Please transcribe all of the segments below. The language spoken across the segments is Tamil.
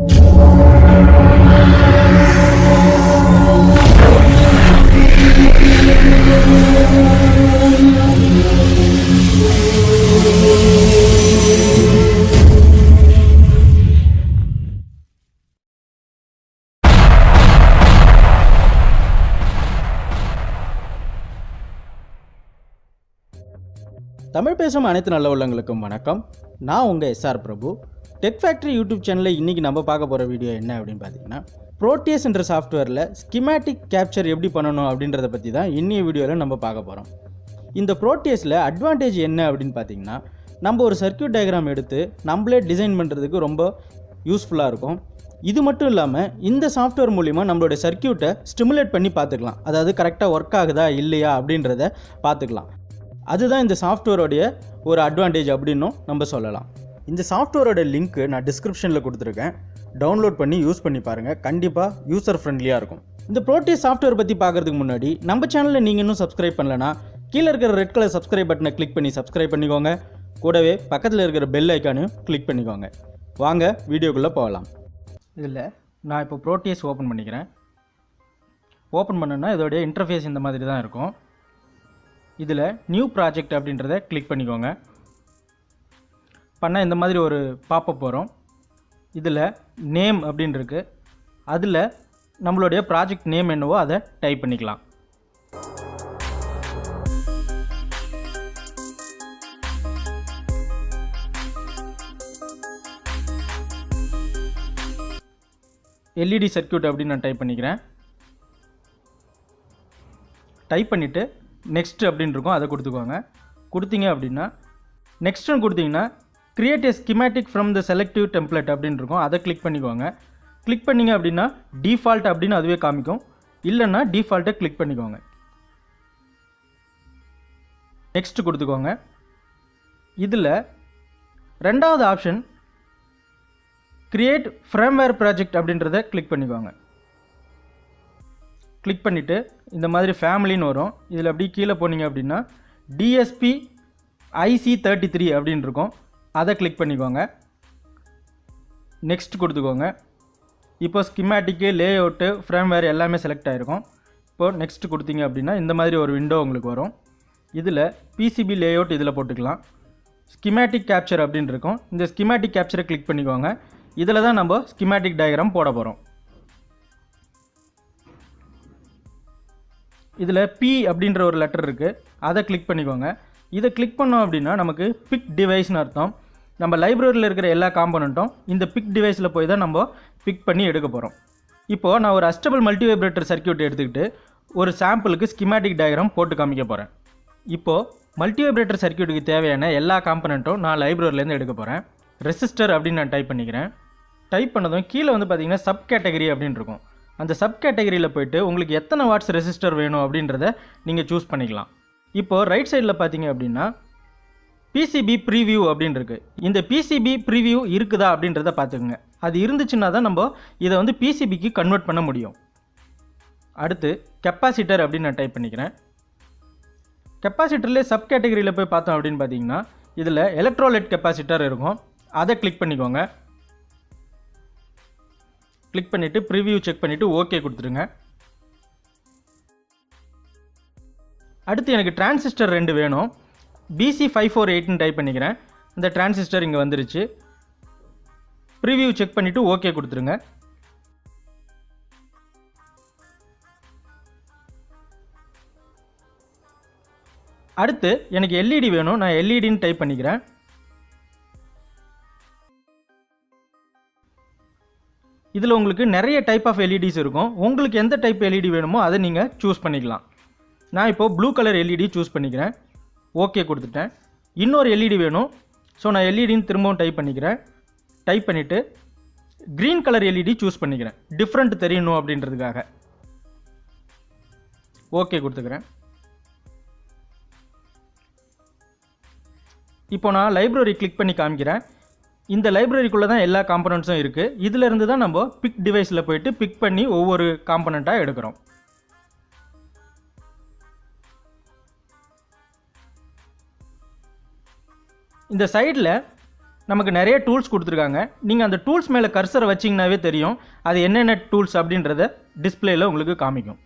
தமிழ் பேசும் அனைத்து நல்ல உள்ளங்களுக்கும் வணக்கம். நான் உங்கள் SR பிரபு. டெக் ஃபேக்ட்ரி யூடியூப் சேனலில் இன்றைக்கி நம்ம பார்க்க போகிற வீடியோ என்ன அப்படின்னு பார்த்தீங்கன்னா, ப்ரோட்டியஸ் என்ற சாஃப்ட்வேரில் ஸ்கிமேட்டிக் கேப்சர் எப்படி பண்ணணும் அப்படின்றத பற்றி தான் இன்னைய வீடியோவில் நம்ம பார்க்க போகிறோம். இந்த ப்ரோட்டியஸில் அட்வான்டேஜ் என்ன அப்படின்னு பார்த்தீங்கன்னா, நம்ம ஒரு சர்க்யூட் டயக்ராம் எடுத்து நம்மளே டிசைன் பண்ணுறதுக்கு ரொம்ப யூஸ்ஃபுல்லாக இருக்கும். இது மட்டும் இல்லாமல் இந்த சாஃப்ட்வேர் மூலிமா நம்மளுடைய சர்க்யூட்டை ஸ்டிமுலேட் பண்ணி பார்த்துக்கலாம். அதாவது கரெக்டாக ஒர்க் ஆகுதா இல்லையா அப்படின்றத பார்த்துக்கலாம். அதுதான் இந்த சாஃப்ட்வேரோடைய ஒரு அட்வான்டேஜ் அப்படின்னும் நம்ம சொல்லலாம். இந்த சாஃப்ட்வேரோட லிங்க்கு நான் டிஸ்கிரிப்ஷனில் கொடுத்துருக்கேன். டவுன்லோட் பண்ணி யூஸ் பண்ணி பாருங்கள். கண்டிப்பாக யூசர் ஃப்ரெண்ட்லியாக இருக்கும். இந்த ப்ரோட்டியஸ் சாஃப்ட்வேர் பற்றி பார்க்குறதுக்கு முன்னாடி நம்ம சேனலில் நீங்கள் இன்னும் சப்ஸ்கிரைப் பண்ணலன்னா கீழே இருக்கிற ரெட் கலர் சப்ஸ்கிரைப் பட்டனை கிளிக் பண்ணி சப்ஸ்கிரைப் பண்ணிக்கோங்க. கூடவே பக்கத்தில் இருக்கிற பெல் ஐக்கானையும் கிளிக் பண்ணிக்கோங்க. வாங்க வீடியோக்குள்ளே போகலாம். இதில் நான் இப்போ ப்ரோட்டியஸ் ஓப்பன் பண்ணிக்கிறேன். ஓப்பன் பண்ணேன்னா இதோடைய இன்டர்ஃபேஸ் இந்த மாதிரி தான் இருக்கும். இதில் நியூ ப்ராஜெக்ட் அப்படின்றத கிளிக் பண்ணிக்கோங்க. பண்ணால் இந்த மாதிரி ஒரு பாப்பப் வரும். இதில் நேம் அப்படின்னு இருக்குது. அதில் நம்மளுடைய ப்ராஜெக்ட் நேம் என்னவோ அதை டைப் பண்ணிக்கலாம். LED சர்க்யூட் அப்படின்னு நான் டைப் பண்ணிக்கிறேன். டைப் பண்ணிவிட்டு நெக்ஸ்ட் அப்படின்னு இருக்கும், அதை கொடுத்துக்கோங்க. கொடுத்தீங்க அப்படின்னா நெக்ஸ்ட்டுன்னு கொடுத்தீங்கன்னா create A schematic from the selective template அப்படின்னு இருக்கும், அதை கிளிக் பண்ணிக்கோங்க. கிளிக் பண்ணிங்க அப்படின்னா டிஃபால்ட் அப்படின்னு அதுவே காமிக்கும். இல்லைன்னா டிஃபால்ட்டை கிளிக் பண்ணிக்கோங்க. நெக்ஸ்ட் கொடுத்துக்கோங்க. இதில் ரெண்டாவது ஆப்ஷன் கிரியேட் ஃப்ரேம்வேர் ப்ராஜெக்ட் அப்படின்றத கிளிக் பண்ணிக்கோங்க. கிளிக் பண்ணிவிட்டு இந்த மாதிரி ஃபேமிலின்னு வரும். இதில் அப்படி கீழே போனீங்க அப்படின்னா DSP IC33 அப்படின்னு இருக்கும், அதை கிளிக் பண்ணிக்கோங்க. நெக்ஸ்ட் கொடுத்துக்கோங்க. இப்போ ஸ்கிமேட்டிக்கு, லேஅவுட்டு, ஃப்ரேம்வேர் எல்லாமே செலக்ட் ஆகிருக்கும். இப்போது நெக்ஸ்ட் கொடுத்தீங்க அப்படின்னா இந்த மாதிரி ஒரு விண்டோ உங்களுக்கு வரும். இதில் PCB லேஅவுட் இதில் போட்டுக்கலாம். ஸ்கிமேட்டிக் கேப்சர் அப்படின்னு இருக்கும். இந்த ஸ்கிமேட்டிக் கேப்சரை கிளிக் பண்ணிக்கோங்க. இதில் தான் நம்ம ஸ்கிமேட்டிக் டயக்ராம் போட போகிறோம். இதில் P அப்படின்ற ஒரு லெட்டர் இருக்குது, அதை கிளிக் பண்ணிக்கோங்க. இதை கிளிக் பண்ணோம் அப்படின்னா நமக்கு பிக் டிவைஸ்னு அர்த்தம். நம்ம லைப்ரரியில் இருக்கிற எல்லா காம்பனண்ட்டும் இந்த பிக் டிவைஸில் போய் தான் நம்ம பிக் பண்ணி எடுக்க போகிறோம். இப்போது நான் ஒரு அஸ்டபிள் மல்டிவைப்ரேட்டர் சர்க்யூட் எடுத்துக்கிட்டு ஒரு சாம்பிளுக்கு ஸ்கிமேட்டிக் டயக்ராம் போட்டு காமிக்க போகிறேன். இப்போது மல்டிவைப்ரேட்டர் சர்க்யூட்டுக்கு தேவையான எல்லா காம்பனண்ட்டும் நான் லைப்ரரியிலேருந்து எடுக்க போகிறேன். ரெசிஸ்டர் அப்படின்னு நான் டைப் பண்ணிக்கிறேன். டைப் பண்ணதும் கீழே வந்து பார்த்திங்கன்னா சப் கேட்டகரி அப்படின்னு இருக்கும். அந்த சப் கேட்டகரியில் போய்ட்டு உங்களுக்கு எத்தனை வாட்ஸ் ரெசிஸ்டர் வேணும் அப்படின்றத நீங்கள் சூஸ் பண்ணிக்கலாம். இப்போது ரைட் சைடில் பார்த்தீங்க அப்படின்னா PCB ப்ரீவியூ அப்படின்னு இருக்குது. இந்த PCB ப்ரீவியூ இருக்குதா அப்படின்றத பார்த்துக்குங்க. அது இருந்துச்சுன்னா தான் நம்ம இதை வந்து PCBக்கு கன்வெர்ட் பண்ண முடியும். அடுத்து கெப்பாசிட்டர் அப்படின்னு நான் டைப் பண்ணிக்கிறேன். கெப்பாசிட்டர்லேயே சப் கேட்டகரியில் போய் பார்த்தோம் அப்படின்னு பார்த்தீங்கன்னா இதில் எலக்ட்ரோலைட் கெப்பாசிட்டர் இருக்கும், அதை கிளிக் பண்ணிக்கோங்க. கிளிக் பண்ணிவிட்டு ப்ரிவியூ செக் பண்ணிவிட்டு ஓகே கொடுத்துருங்க. அடுத்து எனக்கு டிரான்சிஸ்டர் 2 வேணும். BC548ன்னு டைப் பண்ணிக்கிறேன். இந்த டிரான்சிஸ்டர் இங்கே வந்துருச்சு. ப்ரிவியூ செக் பண்ணிவிட்டு ஓகே கொடுத்துருங்க. அடுத்து எனக்கு LED வேணும். நான் LEDன்னு டைப் பண்ணிக்கிறேன். இதில் உங்களுக்கு நிறைய டைப் ஆஃப் LEDs இருக்கும். உங்களுக்கு எந்த டைப் LED வேணுமோ அதை நீங்கள் சூஸ் பண்ணிக்கலாம். நான் இப்போது ப்ளூ கலர் LED சூஸ் பண்ணிக்கிறேன். ஓகே கொடுத்துட்டேன். இன்னொரு LED வேணும். ஸோ நான் LEDன்னு திரும்பவும் டைப் பண்ணிக்கிறேன். டைப் பண்ணிவிட்டு க்ரீன் கலர் LED சூஸ் பண்ணிக்கிறேன், டிஃப்ரெண்ட் தெரியணும் அப்படின்றதுக்காக. ஓகே கொடுத்துக்கிறேன். இப்போ நான் லைப்ரரி கிளிக் பண்ணி காமிக்கிறேன். இந்த லைப்ரரிக்குள்ளே தான் எல்லா காம்பனண்ட்ஸும் இருக்குது. இதிலேருந்து தான் நம்ம பிக் டிவைஸில் போயிட்டு பிக் பண்ணி ஒவ்வொரு காம்பனண்ட்டாக எடுக்கிறோம். இந்த சைடில் நமக்கு நிறைய டூல்ஸ் கொடுத்துருக்காங்க. நீங்கள் அந்த டூல்ஸ் மேலே கர்சரை வச்சிங்கனாவே தெரியும் அது என்னென்ன டூல்ஸ் அப்படின்றத டிஸ்பிளேயில் உங்களுக்கு காமிக்கும்.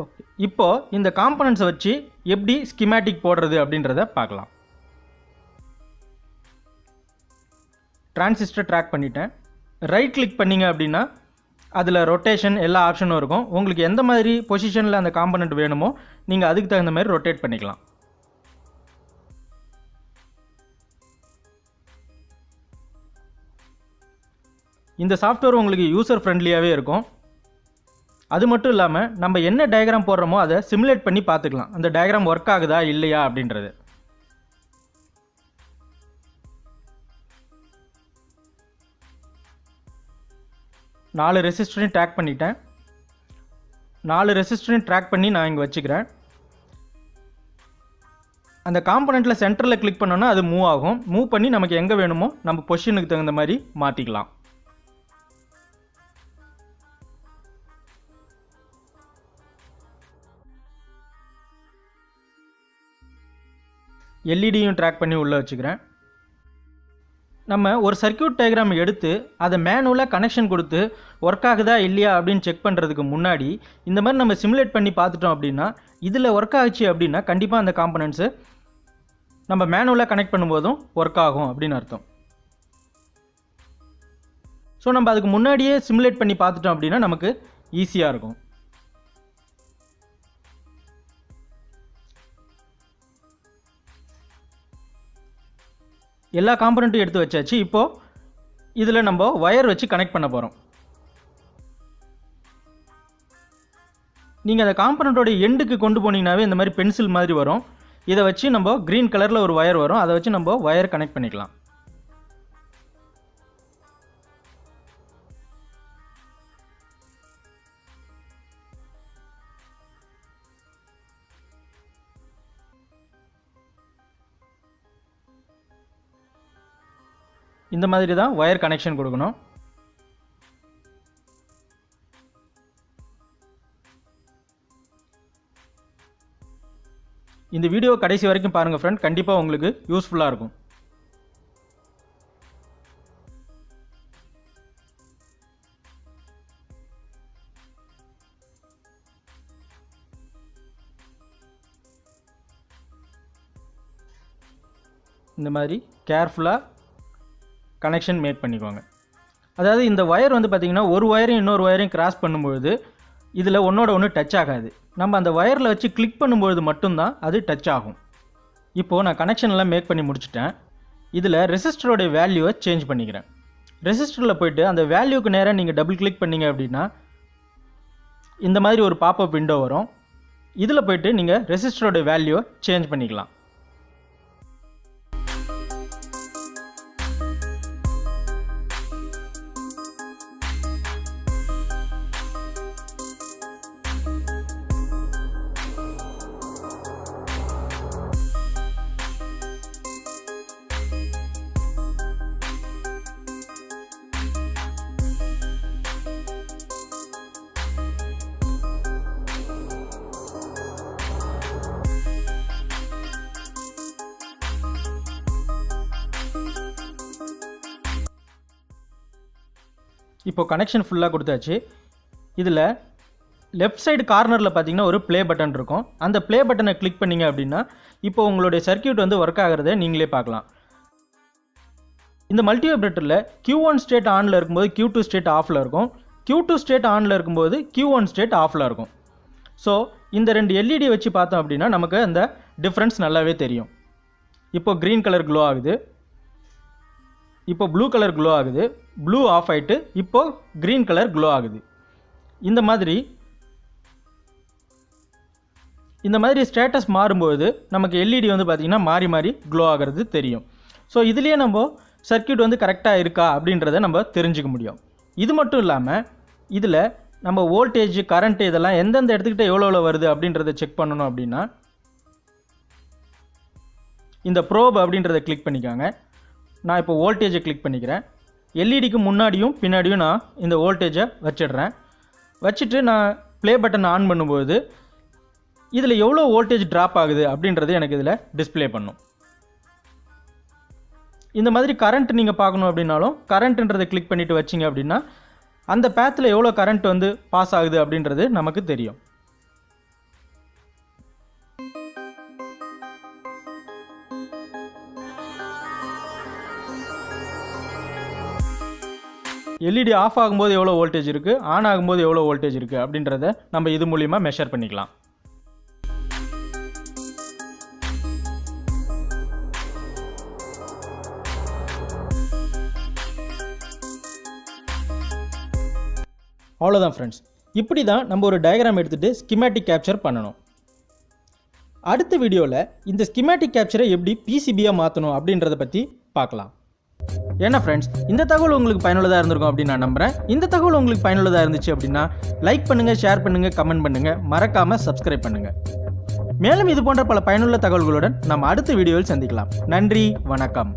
ஓகே, இப்போது இந்த காம்பனன்ட்ஸை வச்சு எப்படி ஸ்கிமேட்டிக் போடுறது அப்படின்றத பார்க்கலாம். டிரான்சிஸ்டர் ட்ராக் பண்ணிட்டேன். ரைட் கிளிக் பண்ணிங்க அப்படின்னா அதில் ரொட்டேஷன் எல்லா ஆப்ஷனும் இருக்கும். உங்களுக்கு எந்த மாதிரி பொசிஷனில் அந்த காம்பனண்ட் வேணுமோ நீங்கள் அதுக்கு தகுந்த மாதிரி ரொட்டேட் பண்ணிக்கலாம். இந்த சாஃப்ட்வேர் உங்களுக்கு யூசர் ஃப்ரெண்ட்லியாகவே இருக்கும். அது மட்டும் இல்லாமல் நம்ம என்ன டயக்ராம் போடுறோமோ அதை சிமுலேட் பண்ணி பார்த்துக்கலாம், அந்த டயக்ராம் ஒர்க் ஆகுதா இல்லையா அப்படின்றது. நாலு ரெசிஸ்டரையும் ட்ராக் பண்ணிட்டேன். 4 ரெசிஸ்டரையும் ட்ராக் பண்ணி நான் இங்கே வச்சுக்கிறேன். அந்த காம்பனண்ட்டில் சென்டரில் கிளிக் பண்ணோன்னா அது மூவ் ஆகும். மூவ் பண்ணி நமக்கு எங்கே வேணுமோ நம்ம பொசிஷனுக்கு தகுந்த மாதிரி மாற்றிக்கலாம். எல்இடியும் ட்ராக் பண்ணி உள்ளே வச்சுக்கிறேன். நம்ம ஒரு சர்க்யூட் டயக்ராம் எடுத்து அதை மேனுவலாக கனெக்ஷன் கொடுத்து ஒர்க் ஆகுதா இல்லையா அப்படின்னு செக் பண்ணுறதுக்கு முன்னாடி இந்த மாதிரி நம்ம சிமுலேட் பண்ணி பார்த்துட்டோம் அப்படின்னா இதில் ஒர்க் ஆச்சு அப்படின்னா கண்டிப்பாக அந்த காம்பனன்ட்ஸு நம்ம மேனுவலாக கனெக்ட் பண்ணும்போதும் ஒர்க் ஆகும் அப்படின்னு அர்த்தம். ஸோ நம்ம அதுக்கு முன்னாடியே சிமுலேட் பண்ணி பார்த்துட்டோம் அப்படின்னா நமக்கு ஈஸியாக இருக்கும். எல்லா காம்பனண்ட்டும் எடுத்து வச்சாச்சு. இப்போது இதில் நம்ம ஒயர் வச்சு கனெக்ட் பண்ண போகிறோம். நீங்கள் அந்த காம்பனண்ட்டோட எண்டுக்கு கொண்டு போனீங்கன்னாவே இந்த மாதிரி பென்சில் மாதிரி வரும். இதை வச்சு நம்ம க்ரீன் கலரில் ஒரு ஒயர் வரும், அதை வச்சு நம்ம ஒயர் கனெக்ட் பண்ணிக்கலாம். இந்த மாதிரி தான் ஒயர் கனெக்ஷன் கொடுக்கணும். இந்த வீடியோ கடைசி வரைக்கும் பாருங்கள் ஃப்ரெண்ட், கண்டிப்பாக உங்களுக்கு யூஸ்ஃபுல்லாக இருக்கும். இந்த மாதிரி கேர்ஃபுல்லாக கனெக்ஷன் மேக் பண்ணிக்கோங்க. அதாவது இந்த ஒயர் வந்து பார்த்திங்கன்னா ஒரு ஒயரையும் இன்னொரு ஒயரையும் கிராஸ் பண்ணும்பொழுது இதில் ஒன்றோட ஒன்று டச் ஆகாது. நம்ம அந்த ஒயரில் வச்சு கிளிக் பண்ணும்பொழுது மட்டும்தான் அது டச் ஆகும். இப்போது நான் கனெக்ஷன்லாம் மேக் பண்ணி முடிச்சிட்டேன். இதில் ரெசிஸ்டரோடைய வேல்யூவை சேஞ்ச் பண்ணிக்கிறேன். ரெசிஸ்டரில் போய்ட்டு அந்த வேல்யூக்கு நேராக நீங்கள் டபுள் கிளிக் பண்ணிங்க அப்படின்னா இந்த மாதிரி ஒரு பாப்அப் விண்டோ வரும். இதில் போய்ட்டு நீங்கள் ரெசிஸ்டரோடைய வேல்யூவை சேஞ்ச் பண்ணிக்கலாம். இப்போ கனெக்ஷன் ஃபுல்லாக கொடுத்தாச்சு. இதில் லெஃப்ட் சைடு கார்னரில் பார்த்தீங்கன்னா ஒரு ப்ளே பட்டன் இருக்கும். அந்த ப்ளே பட்டனை கிளிக் பண்ணிங்க அப்படின்னா இப்போ உங்களுடைய சர்க்யூட் வந்து ஒர்க் ஆகிறத நீங்களே பார்க்கலாம். இந்த மல்டிவைப்ரேட்டரில் Q1 ஸ்டேட் ஆனில் இருக்கும்போது Q2 ஸ்டேட் ஆஃபில் இருக்கும், Q2 ஸ்டேட் ஆனில் இருக்கும்போது Q1 ஸ்டேட் ஆஃபில் இருக்கும். ஸோ இந்த ரெண்டு எல்இடி வச்சு பார்த்தோம் அப்படின்னா நமக்கு அந்த டிஃப்ரென்ஸ் நல்லாவே தெரியும். இப்போ க்ரீன் கலர் க்ளோ ஆகுது, இப்போ ப்ளூ கலர் க்ளோ ஆகுது, ப்ளூ ஆஃப் ஆகிட்டு இப்போது க்ரீன் கலர் க்ளோ ஆகுது. இந்த மாதிரி ஸ்டேட்டஸ் மாறும்போது நமக்கு எல்இடி வந்து பார்த்திங்கன்னா மாறி மாறி க்ளோ ஆகிறது தெரியும். ஸோ இதுலேயே நம்ம சர்க்யூட் வந்து கரெக்டாக இருக்கா அப்படின்றத நம்ம தெரிஞ்சுக்க முடியும். இது மட்டும் இல்லாமல் இதில் நம்ம வோல்டேஜ் கரண்ட்டு இதெல்லாம் எந்தெந்த இடத்துக்கிட்ட எவ்வளோ வருது அப்படின்றத செக் பண்ணணும் அப்படின்னா இந்த ப்ரோப் அப்படின்றத கிளிக் பண்ணிக்காங்க. நான் இப்போ வோல்டேஜை கிளிக் பண்ணிக்கிறேன். எல்இடிக்கு முன்னாடியும் பின்னாடியும் நான் இந்த வோல்டேஜை வச்சிடுறேன். வச்சுட்டு நான் ப்ளே பட்டன் ஆன் பண்ணும்போது இதில் எவ்வளோ வோல்டேஜ் ட்ராப் ஆகுது அப்படின்றது எனக்கு இதில் டிஸ்பிளே பண்ணும். இந்த மாதிரி கரண்ட் நீங்கள் பார்க்கணும் அப்படின்னாலும் கரண்ட்ன்றதை கிளிக் பண்ணிவிட்டு வச்சிங்க அப்படின்னா அந்த பேத்தில் எவ்வளோ கரண்ட் வந்து பாஸ் ஆகுது அப்படின்றது நமக்கு தெரியும். எல்இடி ஆஃப் ஆகும்போது எவ்வளோ வோல்டேஜ் இருக்குது, ஆன் ஆகும்போது எவ்வளோ வோல்டேஜ் இருக்குது அப்படின்றத நம்ம இது மூலிமா மெஷர் பண்ணிக்கலாம். அவ்வளோதான் ஃப்ரெண்ட்ஸ். இப்படி தான் நம்ம ஒரு டயக்ராம் எடுத்துகிட்டு ஸ்கிமேட்டிக் கேப்சர் பண்ணணும். அடுத்த வீடியோவில் இந்த ஸ்கிமேட்டிக் கேப்சரை எப்படி பிசிபியாக மாற்றணும் அப்படின்றத பற்றி பார்க்கலாம். ஏன்னா ஃப்ரெண்ட்ஸ், இந்த தகவல் உங்களுக்கு பயனுள்ளதாக இருந்திருக்கும் அப்படின்னு நான் நம்புகிறேன். இந்த தகவல் உங்களுக்கு பயனுள்ளதாக இருந்துச்சு அப்படின்னா லைக் பண்ணுங்கள், ஷேர் பண்ணுங்கள், கமெண்ட் பண்ணுங்கள், மறக்காமல் சப்ஸ்கிரைப் பண்ணுங்கள். மேலும் இது போன்ற பல பயனுள்ள தகவல்களுடன் நம்ம அடுத்த வீடியோவில் சந்திக்கலாம். நன்றி, வணக்கம்.